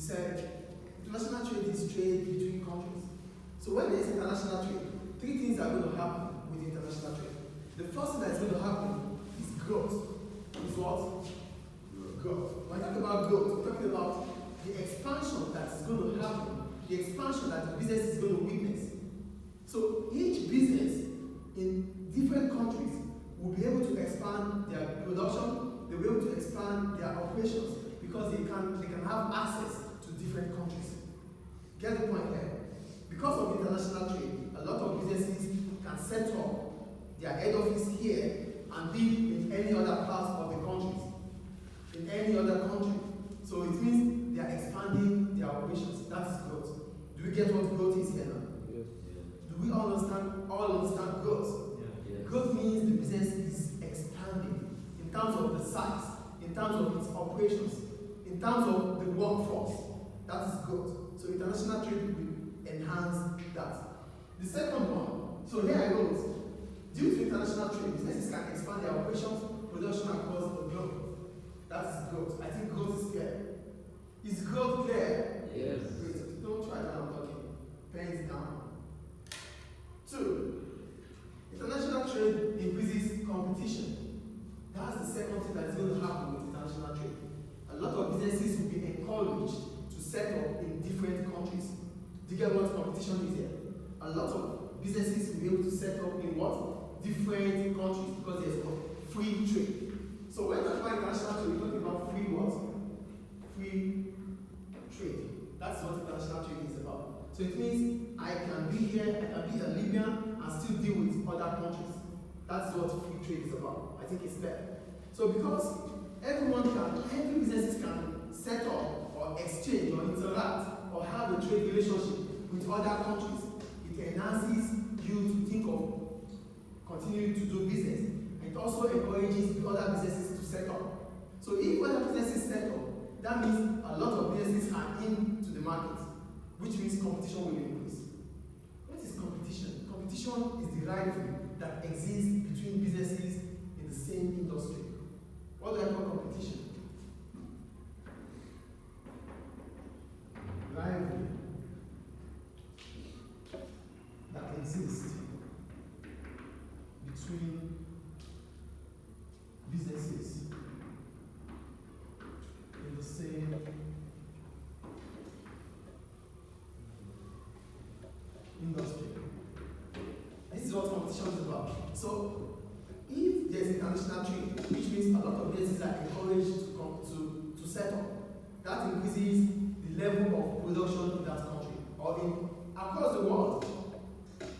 said international trade is trade between countries. So when there is international trade, three things are going to happen with international trade. The first thing that is going to happen is growth. Is what? Growth. When I talk about growth, we're talking about the expansion that is going to happen, the expansion that the business is going to witness. So each business in different countries will be able to expand their production, they'll be able to expand their operations because they can have access to different countries. Get the point here? Because of international trade, a lot of businesses can set up their head office here and be in any other part of the country. In any other country. So it means they are expanding their operations. That is growth. Do we get what growth is here now? Yes. Do we all understand growth? Yeah. Yes. Growth means the business is expanding in terms of the size, in terms of its operations, in terms of the workforce. That is growth. So international trade will enhance that. The second one, so here I go. Due to international trade, businesses can expand their operations, production across the globe. That is growth. I think growth is clear. Is growth clear? Yes. Great. Don't try that, I'm talking. Pens down. 2. International trade increases competition. That's the second thing that is going to happen with international trade. A lot of businesses will be encouraged to set up in different countries. Do you get what competition is here? A lot of businesses will be able to set up in what? Different countries because there's free trade. So when we talk about international trade, we're talking about free what? Free trade. That's what international trade is about. So it means I can be here, I can be a Libyan and still deal with other countries. That's what free trade is about. I think it's clear. So because every businesses can set up or exchange or interact or have a trade relationship with other countries, it enhances you to think of continuing to do business. And it also encourages the other businesses to set up. So if other businesses set up, that means a lot of businesses are into the market, which means competition will increase. What is competition? Competition is the rivalry that exists between businesses in the same industry. What do I call competition? Rivalry that exists between businesses in the same industry. This is what competition is about. So, if there's international trade, which means a lot of businesses are encouraged to set up, that increases the level of production in that country or across the world.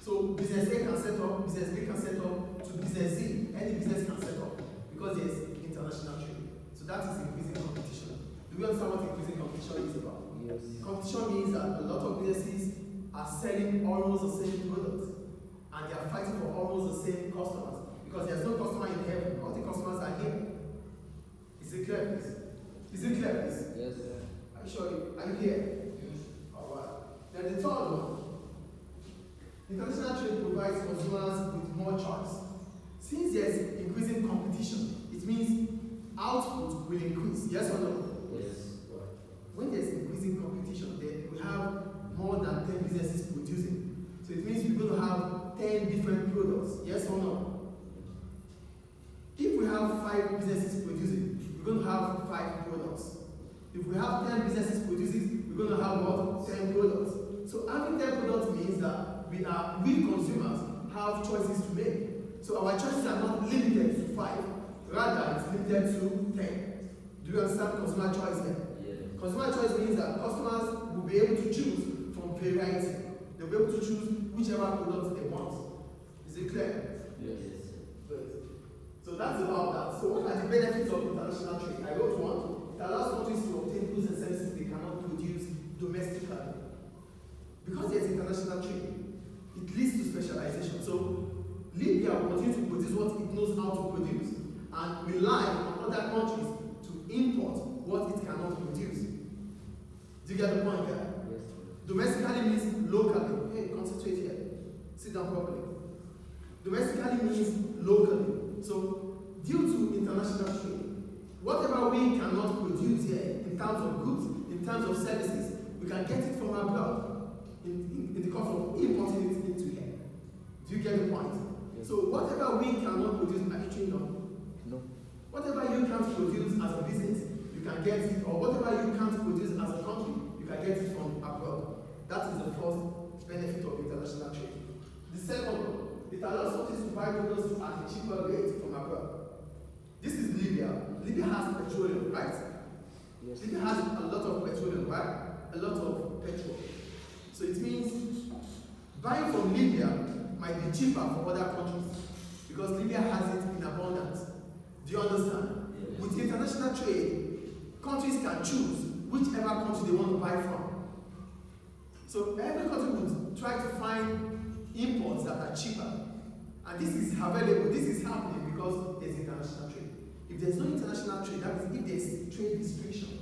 So business A can set up, business B can set up, to business Z, any business can set up because there's international trade. So that is increasing competition. Do we understand what increasing competition is about? Yes. Competition means that a lot of businesses are selling almost the same products and they are fighting for almost the same customers because there's no customer in heaven. All the customers are here. Is it clear, please? Is it clear, please? Yes, sir. Are you sure? Are you here? Yes. Alright. Then the third one. International trade provides consumers with more choice. Since there's increasing competition, it means output will increase. Yes or no? Yes. When there's increasing competition, then we have more than 10 businesses producing. So it means we're going to have 10 different products. Yes or no? If we have 5 businesses producing, we're going to have 5 products. If we have 10 businesses producing, we're going to have what? 10 products. So having 10 products means that we consumers have choices to make. So our choices are not limited to 5, rather it's limited to 10. Do you understand consumer choice then? Yeah. Consumer choice means that customers will be able to choose from variety. They'll be able to choose whichever product they want. Is it clear? Yes. Good. So that's about that. So what are the benefits of international trade? I wrote one. It allows countries to obtain goods and services they cannot produce domestically. Because there's international trade, it leads to specialization. So Libya will continue to produce what it knows how to produce and rely on other countries to import what it cannot produce. Do you get the point there? Yes. Domestically means locally. Hey, concentrate here. Sit down properly. Domestically means locally. So due to international trade, whatever we cannot produce here in terms of goods, in terms of services, we can get it from abroad in the course of importing it into here. Do you get the point? Yes. So whatever we cannot produce, are you trained on? No. Whatever you can't produce as a business, you can get it, or whatever you can't produce as a country, you can get it from abroad. That is the first benefit of international trade. The second one, it allows countries to buy products at a cheaper rate from abroad. This is Libya. Libya has petroleum, right? Yes. Libya has a lot of petroleum, right? A lot of petrol. So it means buying from Libya might be cheaper for other countries because Libya has it in abundance. Do you understand? Yes. With international trade, countries can choose whichever country they want to buy from. So every country would try to find imports that are cheaper. And this is available, this is happening because there's international trade. If there's no international trade, that means if there's trade restriction.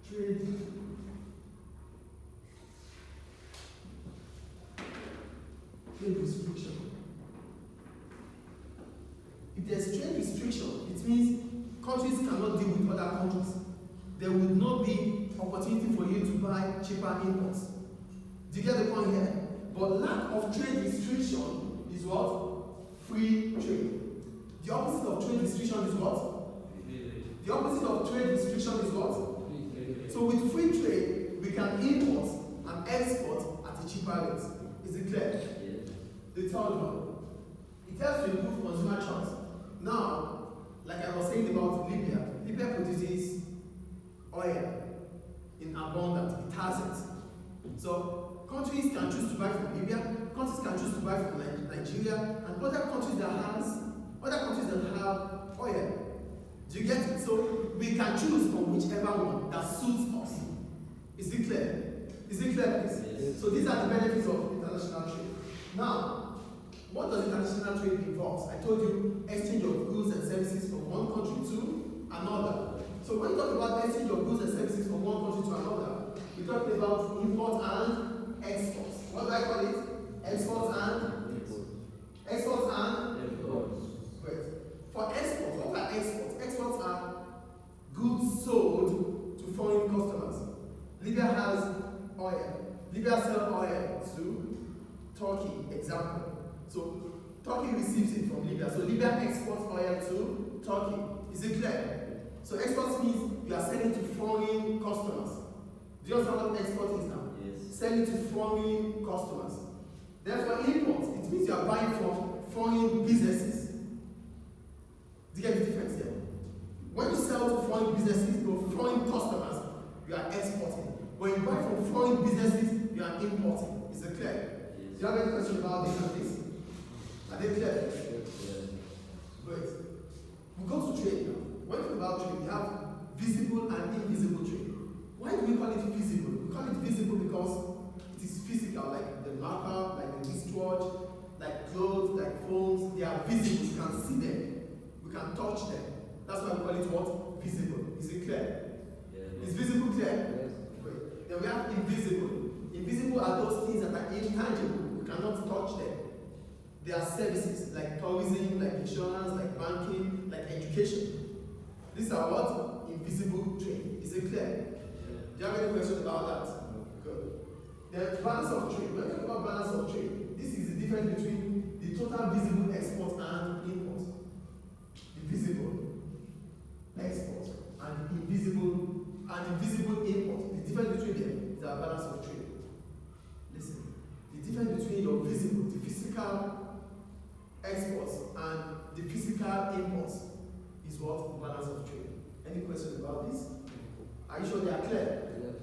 Trade restriction. If there's trade restriction, it means countries cannot deal with other countries. There would not be opportunity for you to buy cheaper imports. Do you get the point here? But lack of trade restriction is what? Free trade. The opposite of trade restriction is what? The opposite of trade restriction is what? So with free trade, we can import and export at a cheaper rate. Is it clear? Yes. The third one, it helps to improve consumer choice. Now, like I was saying about Libya, Libya produces oil in abundance. It has it. So countries can choose to buy from Libya, countries can choose to buy from Nigeria, and other countries that have oil. Do you get it? So we can choose from whichever one that suits us. Is it clear? Is it clear, please? Yes. So these are the benefits of international trade. Now, what does international trade involve? I told you exchange of goods and services from one country to another. So when you talk about exchange of goods and services from one country to another, we're talking about import and exports. What do I call it? Exports and exports and Great. For exports, what are exports? Exports are goods sold to foreign customers. Libya has oil. Libya sells oil to Turkey, example. So Turkey receives it from Libya. So Libya exports oil to Turkey. Is it clear? So exports means you are selling to foreign customers. Do you understand what export is now? Yes. Selling to foreign customers. Therefore, imports, it means you are buying from foreign businesses. Do you get the difference here? When you sell to foreign businesses or foreign customers, you are exporting. When you buy from foreign businesses, you are importing. Is it clear? Yes. Do you have any question about this and this? Are they clear? Yes. Great. We go to trade now. When we talk about trade, we have visible and invisible trade. Why do we call it visible? We call it visible because it is physical, like the marker, like the wristwatch, like clothes, like phones. They are visible. You can see them. We can touch them. That's why we call it what? Visible. Is it clear? Yes. Is visible clear? Yes. Great. Then we have invisible. Invisible are those things that are intangible. We cannot touch them. They are services like tourism, like insurance, like banking, like education. These are what? Invisible trade. Is it clear? Do you have any question about that? Good. The balance of trade. When we talk about balance of trade, this is the difference between the total visible export and import. The visible export and invisible import. The difference between them is our balance of trade. Listen. The difference between your visible, the physical exports and the physical imports is what? The balance of trade. Any questions about this? Are you sure they are clear? Yes.